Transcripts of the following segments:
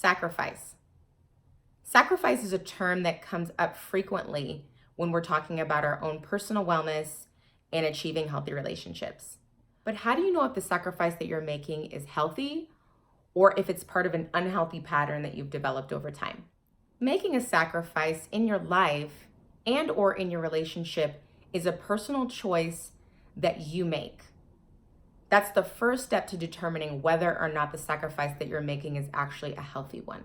Sacrifice. Sacrifice is a term that comes up frequently when we're talking about our own personal wellness and achieving healthy relationships. But how do you know if the sacrifice that you're making is healthy or if it's part of an unhealthy pattern that you've developed over time? Making a sacrifice in your life and or in your relationship is a personal choice that you make. That's the first step to determining whether or not the sacrifice that you're making is actually a healthy one.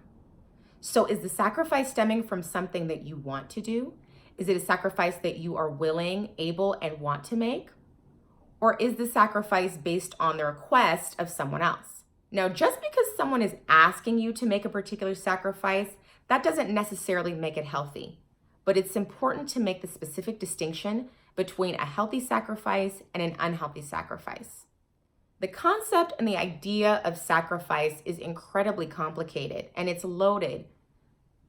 So is the sacrifice stemming from something that you want to do? Is it a sacrifice that you are willing, able, and want to make? Or is the sacrifice based on the request of someone else? Now, just because someone is asking you to make a particular sacrifice, that doesn't necessarily make it healthy. But it's important to make the specific distinction between a healthy sacrifice and an unhealthy sacrifice. The concept and the idea of sacrifice is incredibly complicated and it's loaded,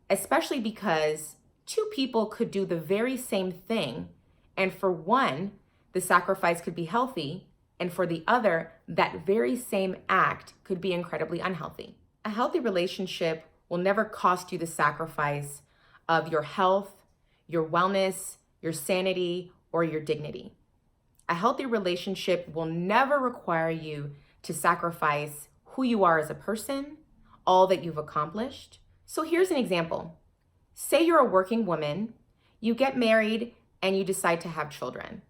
especially because two people could do the very same thing, and for one, the sacrifice could be healthy, and for the other, that very same act could be incredibly unhealthy. A healthy relationship will never cost you the sacrifice of your health, your wellness, your sanity, or your dignity. A healthy relationship will never require you to sacrifice who you are as a person, all that you've accomplished. So here's an example. Say you're a working woman, you get married, and you decide to have children.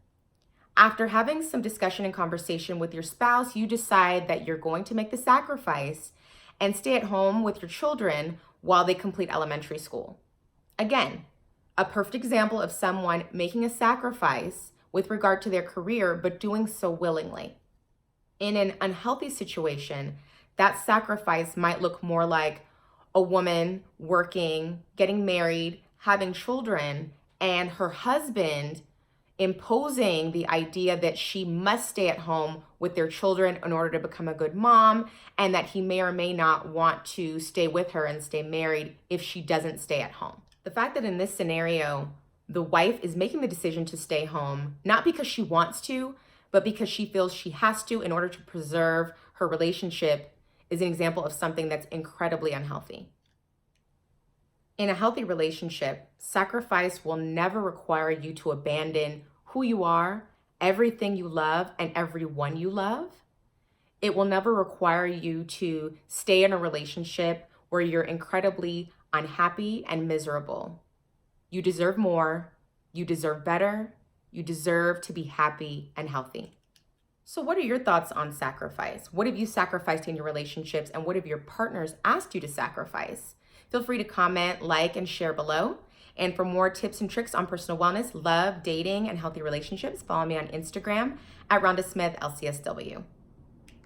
After having some discussion and conversation with your spouse, you decide that you're going to make the sacrifice and stay at home with your children while they complete elementary school. Again, a perfect example of someone making a sacrifice with regard to their career, but doing so willingly. In an unhealthy situation, that sacrifice might look more like a woman working, getting married, having children, and her husband imposing the idea that she must stay at home with their children in order to become a good mom, and that he may or may not want to stay with her and stay married if she doesn't stay at home. The fact that in this scenario, the wife is making the decision to stay home, not because she wants to, but because she feels she has to in order to preserve her relationship, is an example of something that's incredibly unhealthy. In a healthy relationship, sacrifice will never require you to abandon who you are, everything you love, and everyone you love. It will never require you to stay in a relationship where you're incredibly unhappy and miserable. You deserve more, you deserve better, you deserve to be happy and healthy. So what are your thoughts on sacrifice? What have you sacrificed in your relationships, and what have your partners asked you to sacrifice? Feel free to comment, like, and share below. And for more tips and tricks on personal wellness, love, dating, and healthy relationships, follow me on Instagram at Rhonda Smith LCSW.